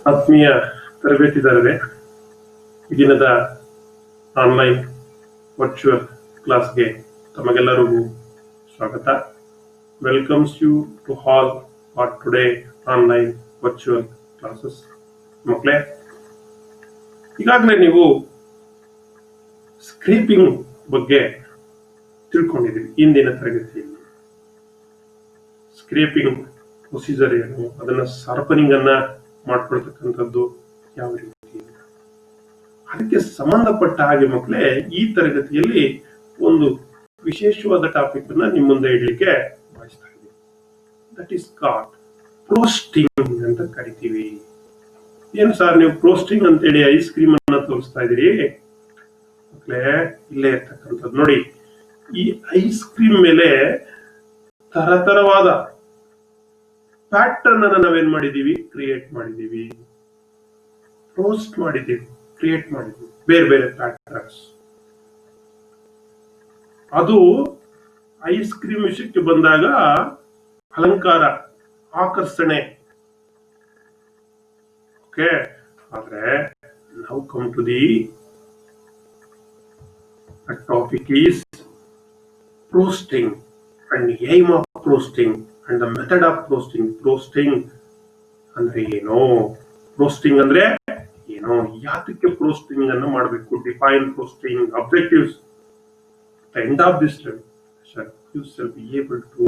ಆತ್ಮೀಯ ತರಬೇತಿದಾರರೇ, ಈ ದಿನದ ಆನ್ಲೈನ್ ವರ್ಚುವಲ್ ಕ್ಲಾಸ್ಗೆ ತಮಗೆಲ್ಲರಿಗೂ ಸ್ವಾಗತ. Welcomes you to all for today online virtual classes. ಮಕ್ಕಳೇ, ಈಗಾಗಲೇ ನೀವು ಸ್ಕ್ರೇಪಿಂಗ್ ಬಗ್ಗೆ ತಿಳ್ಕೊಂಡಿದ್ದೀವಿ. ಇಂದಿನ ತರಗತಿಯಲ್ಲಿ ಸ್ಕ್ರೇಪಿಂಗ್ ಪ್ರೊಸೀಜರ್ ಏನು, ಅದನ್ನ ಶಾರ್ಪನಿಂಗ್ ಅನ್ನ ಮಾಡ್ಕೊಳ್ತಕ್ಕಂಥದ್ದು ಯಾವ ರೀತಿ, ಅದಕ್ಕೆ ಸಂಬಂಧಪಟ್ಟ ಹಾಗೆ ಮಕ್ಕಳೇ ಈ ತರಗತಿಯಲ್ಲಿ ಒಂದು ವಿಶೇಷವಾದ ಟಾಪಿಕ್ ಅನ್ನ ನಿಮ್ಮ ಮುಂದೆ ಇಡ್ಲಿಕ್ಕೆ ಬಯಸ್ತಾ ಇದ್ದೀನಿ. ದಟ್ ಈಸ್ ಕಾಲ್ಡ್ ಪ್ರೋಸ್ಟಿಂಗ್ ಅಂತ ಕರಿತೀವಿ. ಏನು ಸರ್ ನೀವು ಪ್ರೋಸ್ಟಿಂಗ್ ಅಂತೇಳಿ ಐಸ್ ಕ್ರೀಮ್ ಅನ್ನ ತೋರಿಸ್ತಾ ಇದೀರಿ ಮಕ್ಕಳೇ? ಇಲ್ಲೇ ಇರ್ತಕ್ಕಂಥದ್ದು ನೋಡಿ, ಈ ಐಸ್ ಕ್ರೀಮ್ ಮೇಲೆ ತರತರವಾದ ಪ್ಯಾಟರ್ನ್ ಅನ್ನ ನಾವೇನ್ ಮಾಡಿದೀವಿ, ಕ್ರಿಯೇಟ್ ಮಾಡಿದೀವಿ, ರೋಸ್ಟ್ ಮಾಡಿದೀವಿ, ಕ್ರಿಯೇಟ್ ಮಾಡಿದೀವಿ, ಬೇರೆ ಬೇರೆ ಪ್ಯಾಟರ್ನ್ಸ್. ಅದು ಐಸ್ ಕ್ರೀಮ್ ವಿಷಯಕ್ಕೆ ಬಂದಾಗ ಅಲಂಕಾರ, ಆಕರ್ಷಣೆ. ಓಕೆ, ಆದ್ರೆ ನಾವು come to the topic is frosting and aim of frosting and the method of frosting. Frosting ಅಂದ್ರೆ ಏನು, ಪ್ರೋಸ್ಟಿಂಗ್ ಅಂದ್ರೆ ಏನು, ಯಾತಕ್ಕೆ ಪ್ರೋಸ್ಟಿಂಗ್ ಅನ್ನು ಮಾಡಬೇಕು, define frosting, objectives. The end of this lesson you shall be able to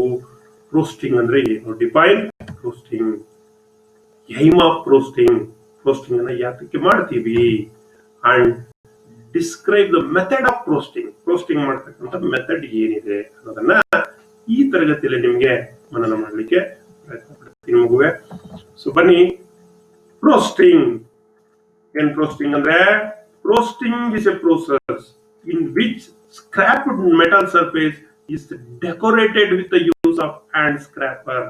frosting ಅಂದ್ರೆ ಏನು, define frosting, aim of frosting, frosting ಅನ್ನ ಯಾತಕ್ಕೆ ಮಾಡ್ತೀವಿ, and describe the method of frosting, frosting ಮಾಡ್ತಕ್ಕಂಥ ಮೆಥಡ್ ಏನಿದೆ ಅನ್ನೋದನ್ನ ಈ ತರಗತಿಯಲ್ಲಿ ನಿಮ್ಗೆ ಮನನ ಮಾಡ್ಲಿಕ್ಕೆ ಪ್ರಯತ್ನ ಪಡ್ತೀನಿ ಮಗುವೆ. ಸೊ ಬನ್ನಿ, ಪ್ರೋಸ್ಟಿಂಗ್ ಏನ್? ಪ್ರೋಸ್ಟಿಂಗ್ ಅಂದ್ರೆ, frosting is a process in which scraped metal surface is decorated with the use of hand scraper.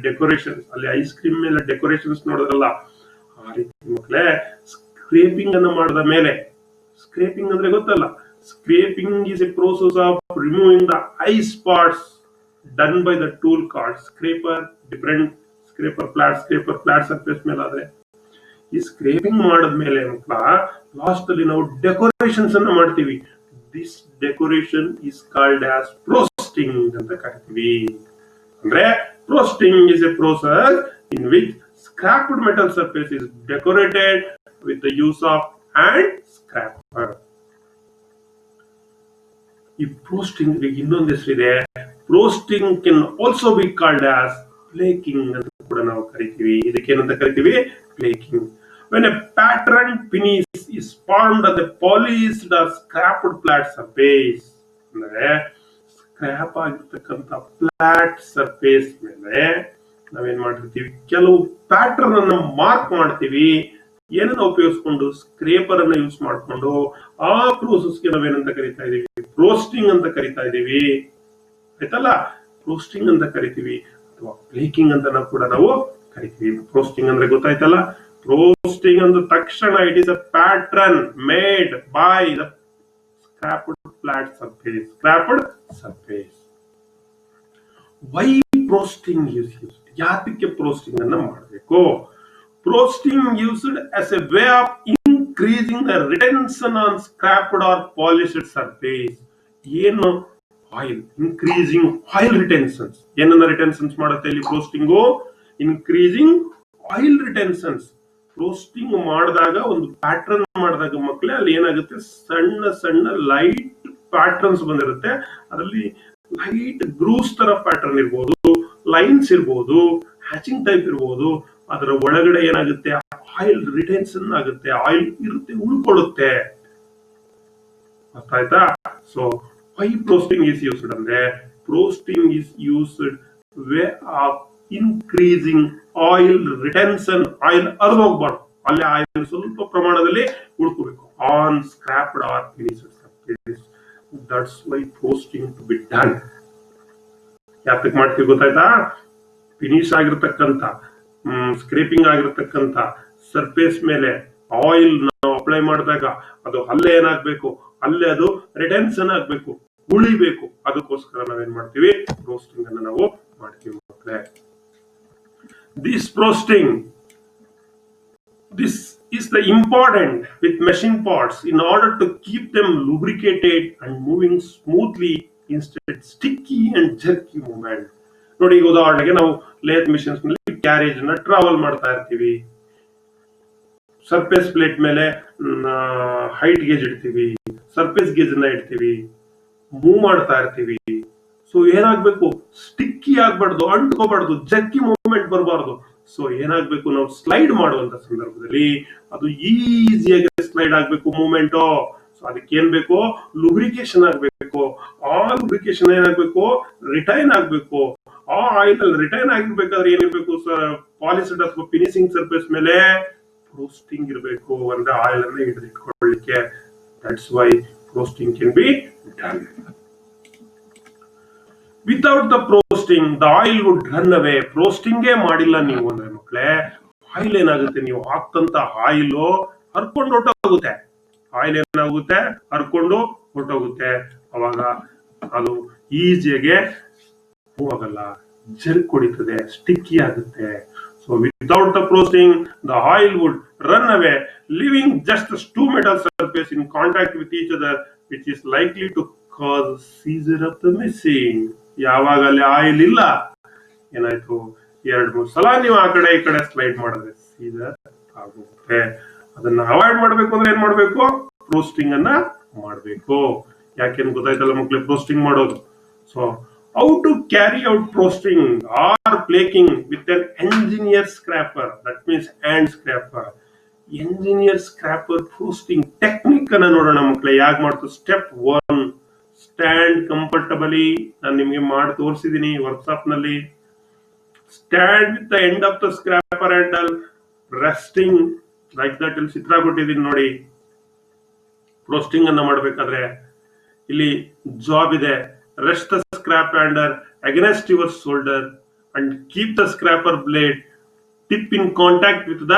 Decorations, ಅಲ್ಲಿ ಐಸ್ ಕ್ರೀಮ್ ಮೇಲೆ ಡೆಕೋರೇಷನ್ಸ್ ನೋಡಿದ್ರಲ್ಲ ಆ ರೀತಿ ಮಕ್ಕಳೇ, ಸ್ಕ್ರೇಪಿಂಗ್ ಅನ್ನು ಮಾಡಿದ ಮೇಲೆ, ಸ್ಕ್ರೇಪಿಂಗ್ ಅಂದ್ರೆ ಗೊತ್ತಲ್ಲ, scraping is a process of removing the ice parts done by the tool called scraper. different scraper, flat surface ಮೇಲೆ ಆದ್ರೆ ಈ ಸ್ಕ್ರೇಪಿಂಗ್ ಮಾಡಿದ್ಮೇಲೆ ಮಕ್ಕಳ ಲಾಸ್ಟ್ ಅಲ್ಲಿ ನಾವು ಡೆಕೋರೇಷನ್ಸ್ ಅನ್ನ ಮಾಡ್ತೀವಿ. This decoration is called as frosting ಅಂತ ಕರಿತೀವಿ. ಅಂದ್ರೆ frosting is a process in which scraped metal surface is decorated with the use of hand scraper. ಈ ಪ್ರೋಸ್ಟಿಂಗ್ ಇನ್ನೊಂದು ಹೆಸರಿದೆ, frosting can also be called as flaking ಅಂತ ಕೂಡ ನಾವು ಕರಿತೀವಿ. ಇದಕ್ಕೇನಂತ ಕರಿತೀವಿ? Flaking. When a pattern finish is formed on the polished or scraped flat surface. ಅಂದ್ರೆ ಸ್ಕ್ರಾಪ್ ಆಗಿರ್ತಕ್ಕಂಥ ಫ್ಲಾಟ್ ಸರ್ಫೇಸ್ ಮೇಲೆ ನಾವೇನ್ ಮಾಡಿರ್ತೀವಿ, ಕೆಲವು ಪ್ಯಾಟರ್ನ್ ಅನ್ನ ಮಾರ್ಕ್ ಮಾಡ್ತೀವಿ. ಏನನ್ನ ಉಪಯೋಗಿಸ್ಕೊಂಡು? ಸ್ಕ್ರೇಪರ್ ಅನ್ನ ಯೂಸ್ ಮಾಡ್ಕೊಂಡು. ಆ ಪ್ರೋಸೆಸ್ಗೆ ನಾವೇನಂತ ಕರಿತಾ ಇದೀವಿ? ಪ್ರೋಸ್ಟಿಂಗ್ ಅಂತ ಕರಿತಾ ಇದೀವಿ. ಆಯ್ತಲ್ಲ, ಪ್ರೋಸ್ಟಿಂಗ್ ಅಂತ ಕರಿತೀವಿ, ಅಥವಾ ಫ್ಲೇಕಿಂಗ್ ಅಂತ ಕೂಡ ನಾವು ಕರಿತೀವಿ. ಪ್ರೋಸ್ಟಿಂಗ್ ಅಂದ್ರೆ ಗೊತ್ತಾಯ್ತಲ್ಲ, ಪ್ರೋಸ್ಟಿಂಗ್ ಅಂದ ತಕ್ಷಣ it is a pattern made by the scraped flat surface, scraped surface. Why frosting use? ಯಾತಕ್ಕೆ ಪ್ರೋಸ್ಟಿಂಗ್ ಅನ್ನ ಮಾಡಬೇಕು? Prosting used as a way of increasing the retention on scraped or polished surface. ಏನು? Oil, increasing oil retentions. ಏನನ್ನ retentions ಮಾಡುತ್ತೆ ಇಲ್ಲಿ ಪ್ರೋಸ್ಟಿಂಗು? Increasing oil ರಿಟೆನ್ಷನ್ಸ್. ಪ್ರೋಸ್ಟಿಂಗ್ ಮಾಡಿದಾಗ, ಒಂದು pattern ಮಾಡಿದಾಗ ಮಕ್ಕಳೇ, ಅಲ್ಲಿ ಏನಾಗುತ್ತೆ, ಸಣ್ಣ ಸಣ್ಣ ಲೈಟ್ ಪ್ಯಾಟರ್ನ್ಸ್ ಬಂದಿರುತ್ತೆ. ಅದರಲ್ಲಿ ಲೈಟ್ ಗ್ರೂವ್ಸ್ ತರ ಪ್ಯಾಟರ್ನ್ ಇರ್ಬೋದು, ಲೈನ್ಸ್ ಇರ್ಬೋದು, ಹ್ಯಾಚಿಂಗ್ ಟೈಪ್ ಇರ್ಬೋದು. ಅದರ ಒಳಗಡೆ ಏನಾಗುತ್ತೆ, ಆಯಿಲ್ ರಿಟೆನ್ಷನ್ ಆಗುತ್ತೆ, ಆಯಿಲ್ ಇರುತ್ತೆ, ಉಳ್ಕೊಳ್ಳುತ್ತೆ. ಅರ್ಥ ಆಯ್ತಾ? So why frosting is used ಅಂದ್ರೆ, frosting is used way of increasing oil retention. Oil ಅರ್ಧೋಗ್ಬಾರ್ದು, ಅಲ್ಲಿ ಆಯಿಲ್ ಸ್ವಲ್ಪ ಪ್ರಮಾಣದಲ್ಲಿ ಉಳ್ಕೋಬೇಕು on scraped or finished surface. That's why frosting to be done. ಯಾತಕ್ಕೆ ಮಾಡ್ತೀವಿ ಗೊತ್ತಾಯ್ತಾ? ಫಿನಿಶ್ ಆಗಿರ್ತಕ್ಕಂಥ, ಸ್ಕ್ರೇಪಿಂಗ್ ಆಗಿರ್ತಕ್ಕಂಥ ಸರ್ಫೇಸ್ ಮೇಲೆ ಆಯಿಲ್ ನಾವು ಅಪ್ಲೈ ಮಾಡಿದಾಗ ಅದು ಅಲ್ಲೇ ಏನಾಗಬೇಕು, ಅಲ್ಲೇ ಅದು ರಿಟೆನ್ಷನ್ ಆಗಬೇಕು, ಉಳಿಬೇಕು. ಅದಕ್ಕೋಸ್ಕರ ನಾವೇನ್ ಮಾಡ್ತೀವಿ, ರೋಸ್ಟಿಂಗ್ ಅನ್ನ ನಾವು ಮಾಡ್ತೀವಿ ಮಕ್ಕಳೇ. This roasting This is the important with machine parts in order to keep them lubricated and moving smoothly instead sticky and jerky movement. ನೋಡಿ, ಈಗ ಉದಾಹರಣೆಗೆ ನಾವು ಲೇತ್ ಮಿಷನ್ಸ್ ನಲ್ಲಿ ಕ್ಯಾರೇಜ್ ನ ಟ್ರಾವೆಲ್ ಮಾಡ್ತಾ ಇರ್ತೀವಿ. ಸರ್ಫೇಸ್ ಪ್ಲೇಟ್ ಮೇಲೆ ಹೈಟ್ ಗೇಜ್ ಇಡ್ತೀವಿ, ಸರ್ಫೇಸ್ ಗೇಜ್ ನ ಇಡ್ತೀವಿ, ಮೂವ್ ಮಾಡ್ತಾ ಇರ್ತೀವಿ. ಸೊ ಏನಾಗ್ಬೇಕು, ಸ್ಟಿಕ್ಕಿ ಆಗ್ಬಾರ್ದು, ಅಂಟ್ಕೋಬಾರ್ದು, ಜಗ್ಗಿ ಮೂವ್ಮೆಂಟ್ ಬರಬಾರ್ದು. ಸೊ ಏನಾಗ್ಬೇಕು, ನಾವು ಸ್ಲೈಡ್ ಮಾಡುವಂತ ಸಂದರ್ಭದಲ್ಲಿ ಅದು ಈಸಿಯಾಗಿ ಸ್ಲೈಡ್ ಆಗ್ಬೇಕು ಮೂವ್ಮೆಂಟ್. ಸೊ ಅದಕ್ಕೆ ಏನ್ ಬೇಕು, ಲುಬ್ರಿಕೇಶನ್ ಆಗ್ಬೇಕು. ಆ ಲುಬ್ರಿಕೇಶನ್ ಏನಾಗ್ಬೇಕು, ರಿಟೈನ್ ಆಗ್ಬೇಕು. ಆ ಆಯಿಲ್ ಅಲ್ಲಿ ರಿಟೈನ್ ಆಗಿರ್ಬೇಕಾದ್ರೆ ಏನಿರ್ಬೇಕು, ಪಾಲಿಸ್ಡ್ ಅಥವಾ ಫಿನಿಶಿಂಗ್ ಸರ್ಫೇಸ್ ಮೇಲೆ ರೋಸ್ಟಿಂಗ್ ಇರಬೇಕು, ಅಂದ್ರೆ ಆಯಿಲ್ ಅನ್ನ ಹಿಡಿದಿಟ್ಕೊಳ್ಳಿಕ್ಕೆ. That's why frosting can be done. Without the frosting the oil would run away. ಪ್ರೋಸ್ಟಿಂಗೇ ಮಾಡಿಲ್ಲ ನೀವು ಅಂದ್ರೆ ಮಕ್ಕಳೇ, ಆಯಿಲ್ ಏನಾಗುತ್ತೆ, ನೀವು ಹಾಕ್ತಂತ ಆಯಿಲ್ ಹರ್ಕೊಂಡು ಹೊಟ್ಟೋಗುತ್ತೆ. ಆಯಿಲ್ ಏನಾಗುತ್ತೆ, ಹರ್ಕೊಂಡು ಹೊಟ್ಟೋಗುತ್ತೆ. ಅವಾಗ ಅದು ಈಸಿಯಾಗೆ ಮೂವ್ ಆಗಲ್ಲ, ಜರ್ಕ್ ಹೊಡಿತದೆ, ಸ್ಟಿಕ್ಕಿ ಆಗುತ್ತೆ. So without the frosting the oil would run away, leaving just two metal surface in contact with each other, which is likely to cause seizure of the machine. ಯಾವಾಗ ಅಲ್ಲಿ oil ಇಲ್ಲ, ಏನಾಯ್ತು, 2-3 ಸಲ ನೀವು ಆ ಕಡೆ ಈ ಕಡೆ ಸ್ಲೈಡ್ ಮಾಡಿದ್ರೆ ಸೀಸರ್ ಆಗುತ್ತೆ. ಅದನ್ನ ಅವಾಯ್ಡ್ ಮಾಡ್ಬೇಕು ಅಂದ್ರೆ ಏನ್ ಮಾಡ್ಬೇಕು, ಪ್ರೋಸ್ಟಿಂಗ್ ಅನ್ನ ಮಾಡ್ಬೇಕು. ಯಾಕೆಂದ್ರೆ ಗೊತ್ತಾಯ್ತಲ್ಲ ಮಕ್ಳಿಗೆ ಪ್ರೋಸ್ಟಿಂಗ್ ಮಾಡೋದು. So how to carry out frosting or flaking with an engineer scraper, that means hand scraper. Engineer scraper frosting technique ಅನ್ನ ನೋಡೋಣ ಮಕ್ಳೆ, ಯಾಕೆ ಮಾಡ್ತು. Step 1, stand comfortably. ನಾನು ನಿಮಗೆ ಮಾಡಿ ತೋರಿಸಿದೀನಿ ವರ್ಕ್ಶಾಪ್ ನಲ್ಲಿ. Stand with the end of the scraper handle resting like that. ಇಲ್ಲಿ ಚಿತ್ರ ಕೊಟ್ಟಿದ್ದೀನಿ ನೋಡಿ. ಪ್ರೋಸ್ಟಿಂಗ್ ಅನ್ನ ಮಾಡಬೇಕಾದ್ರೆ ಇಲ್ಲಿ ಜಾಬ್ ಇದೆ. Rest the scrape handle against your shoulder and keep the scraper blade tip in contact with the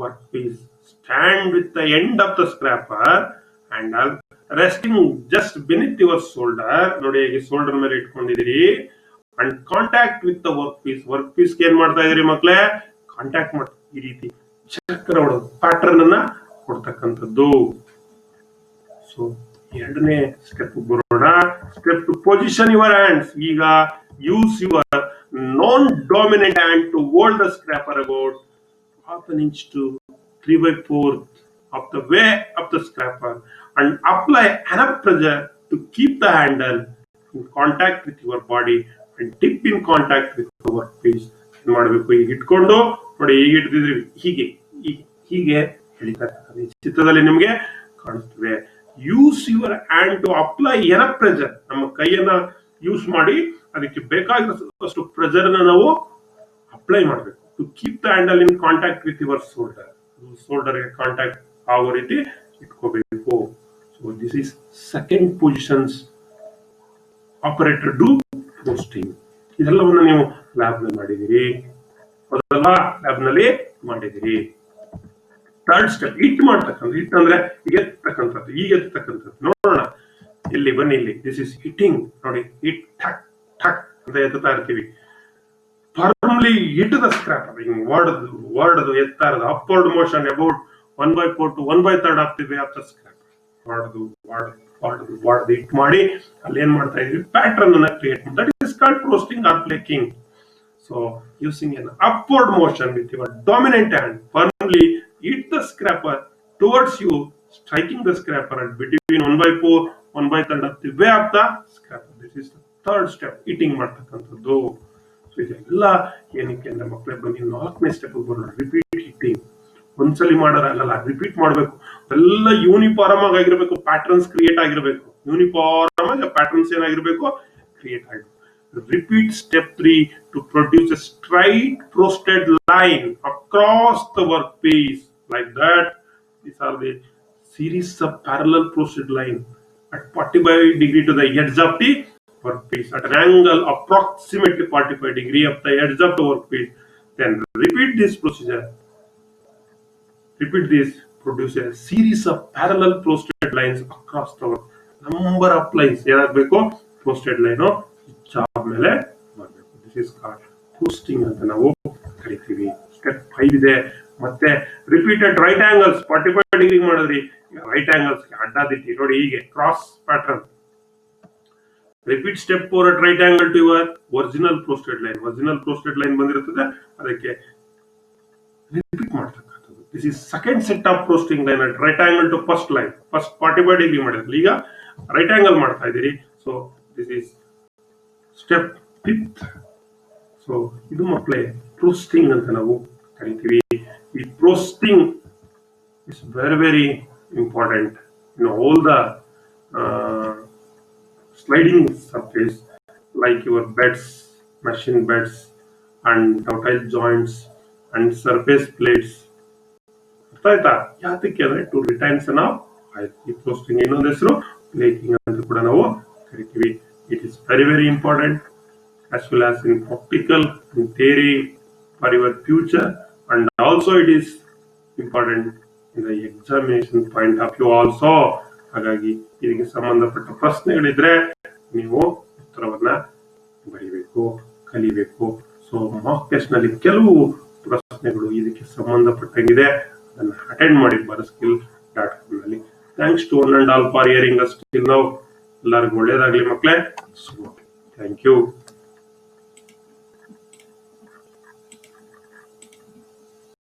work piece. Stand with the end of the scraper handle resting just beneath your shoulder. ನೋಡಿ, ಹೇಗೆ shoulder ಮೇಲೆ ಇಟ್ಕೊಂಡಿದ್ದೀರಿ. And contact with the work piece. Work piece ಏನ್ ಮಾಡ್ತಾ ಇದೀರಿ ಮಕ್ಳೇ, contact ಮಾಡ್ತಾ ಈ ರೀತಿ ಚಕ್ರ ಹೊಡೋದು, ಪ್ಯಾಟರ್ನ್ ಅನ್ನ ಕೊಡ್ತಕ್ಕಂಥದ್ದು. ಸೊ ಎರಡನೇ ಸ್ಟೆಪ್ ಬರೋಣ. Step two position your hands. ಈಗ use your non dominant hand to hold the scraper about 1/2 inch to 3/4 of the way of the scraper and apply enough pressure to keep the handle in contact with your body and tip in contact with the workpiece. ಏನ್ ಮಾಡಬೇಕು, ಈಗ ಇಟ್ಕೊಂಡು ನೋಡಿ, ಈಗ ಇಡ್ತಿದ್ರಿ, ಹೀಗೆ ಹೀಗೆ ಎಳಿತಾರೆ. ಚಿತ್ರದಲ್ಲಿ ನಿಮ್ಗೆ ಕಾಣಿಸ್ತದೆ. Use your hand to apply enough pressure. ನಮ್ಮ ಕೈಯನ್ನ ಯೂಸ್ ಮಾಡಿ ಅದಕ್ಕೆ ಬೇಕಾಗಿರೋಷ್ಟು ಪ್ರೆಷರ್ ಅನ್ನ ನಾವು ಅಪ್ಲೈ ಮಾಡಬೇಕು. To keep the handle in contact with your shoulder. Shoulder ಗೆ ಕಾಂಟ್ಯಾಕ್ಟ್ ಆಗೋ ರೀತಿ ಇಟ್ಕೋಬೇಕು. So this is second positions operator do frosting. ಇದೆಲ್ಲವನ್ನ ನೀವು ಲ್ಯಾಬ್ ನಲ್ಲಿ ಮಾಡಿದಿರಿ, ಲ್ಯಾಬ್ ನಲ್ಲಿ ಮಾಡಿದಿರಿ. ಥರ್ಡ್ ಸ್ಟೆಪ್, ಹಿಟ್ ಮಾಡ್ತಕ್ಕಂಥ. ಹಿಟ್ ಅಂದ್ರೆ ಈಗ ಎತ್ತಕ್ಕಂಥದ್ದು, ಈಗ ಎತ್ತಕ್ಕಂಥದ್ದು. ನೋಡೋಣ, ಇಲ್ಲಿ ಬನ್ನಿ. ಇಲ್ಲಿ ದಿಸ್ ಇಸ್ ಹಿಟ್ಟಿಂಗ್. ನೋಡಿ, ಹಿಟ್ ಠಕ್ ಠಕ್ ಅಂತ ಎತ್ತಾ ಇರ್ತೀವಿ. Firmly hit the scraper. ಹಿಂಗ್ ವರ್ಡದು ಎತ್ತಾ ಇರೋದು. Upward motion about 1/4 to 1/3 of the way of the scraper. ವರ್ಡದು ಹಿಟ್ ಮಾಡಿ ಅಲ್ಲಿ ಏನ್ ಮಾಡ್ತಾ ಇದೀವಿ, ಪ್ಯಾಟರ್ನ್ ಅನ್ನ ಕ್ರಿಯೇಟ್ ಮಾಡಿ. That is called frosting or flaking. So using an upward motion with your dominant hand, firmly hit the scraper towards you, striking the scraper at between 1/4 1/3 of the way of the scraper. This is the third step, hitting ಮಾಡ್ತಕ್ಕಂಥದ್ದು. So ಇದೆಲ್ಲ ಏನಕ್ಕೆ ಅಂದ್ರೆ ಮಕ್ಕಳೇ, ಬನ್ನಿ 4ನೇ step ಬರೋಣ. Repeat hitting. ಒಂದ್ಸಲಿ ಮಾಡೋದಾಗಲ್ಲ, repeat ಮಾಡಬೇಕು. ಎಲ್ಲ ಯೂನಿಫಾರ್ಮ್ ಆಗಿರ್ಬೇಕು, ಪ್ಯಾಟರ್ನ್ಸ್ ಕ್ರಿಯೇಟ್ ಆಗಿರ್ಬೇಕು. ಯೂನಿಫಾರ್ಮ್ ಆಗಿ ಪ್ಯಾಟರ್ನ್ಸ್ ಏನಾಗಿರ್ಬೇಕು, ಕ್ರಿಯೇಟ್ ಆಗಿರ್ಬೇಕು. Repeat step 3 to produce a straight frosted line across the workpiece like that. These are the series of parallel frosted line at 45 degree to the edge of the workpiece at an angle approximately 45 degree of the edge of the workpiece. Then repeat this procedure. Repeat this, produce a series of parallel frosted lines across the work. Number of lines ಏನಾಗಬೇಕು, frosted line job ಮೇಲೆ ಬರಬೇಕು. This is called posting ಅಂತ ನಾವು ಕರಿತೀವಿ. Step 5 ಇದೆ, ಮತ್ತೆ repeated right angles 45 degree ಮಾಡಿದ್ರಿ, right angles ಅಡ್ಡಾದಿಟ್ಟಿ ನೋಡಿ ಹೀಗೆ cross pattern. Repeat step four at right angle to your original frosted line. Original frosted line ಬಂದಿರುತ್ತದೆ, ಅದಕ್ಕೆ ರಿಪೀಟ್ ಮಾಡ್ತಕ್ಕಂಥದ್ದು. This is second set of frosting line at right angle to first line. First 45 degree ಮಾಡಿದ್ರಿ, ಈಗ right angle ಮಾಡ್ತಾ ಇದ್ದೀರಿ. So this is step fifth. So ಇದು ಮಕ್ಕಳೇ frosting ಅಂತ ನಾವು ಕರಿತೀವಿ. ಈ ಪ್ರೋಸ್ಟಿಂಗ್ is very very important in all the sliding surface like your beds, machine beds, and ductile joints and surface plates. ಅರ್ಥ ಆಯ್ತಾ? ಯಾತಕ್ಕೆ ಅಂದ್ರೆ ಟು ರಿಟೈನ್ಸನ್ ಆಫ್ ಆಯಿಲ್. ಈ ಪ್ರೋಸ್ಟಿಂಗ್ ಇನ್ನೊಂದು ಹೆಸರು ಪ್ಲೇಕಿಂಗ್ ಅಂತ ಕೂಡ ನಾವು ಕರಿತೀವಿ. It is very very important as well as in practical and theory for your future, and also it is important in the examination point of view also. ಹಾಗಾಗಿ ಇದಕ್ಕೆ ಸಂಬಂಧಪಟ್ಟ ಪ್ರಶ್ನೆಗಳಿದ್ರೆ ನೀವು ಉತ್ತರವನ್ನ ಬರೀಬೇಕು, ಕಲಿಬೇಕು. ಸೊ ಮಾಕ್ ಟೆಸ್ಟ್ ನಲ್ಲಿ ಕೆಲವು ಪ್ರಶ್ನೆಗಳು ಇದಕ್ಕೆ ಸಂಬಂಧಪಟ್ಟಂಗಿದೆ, ಅದನ್ನ ಅಟೆಂಡ್ ಮಾಡಿ ಬರಸ್ಕಿಲ್.com ನಲ್ಲಿ. Thanks to one and all for hearing us till now. ಎಲ್ಲರಿಗೂ ಒಳ್ಳೇದಾಗ್ಲಿ ಮಕ್ಕಳೇ. Thank you.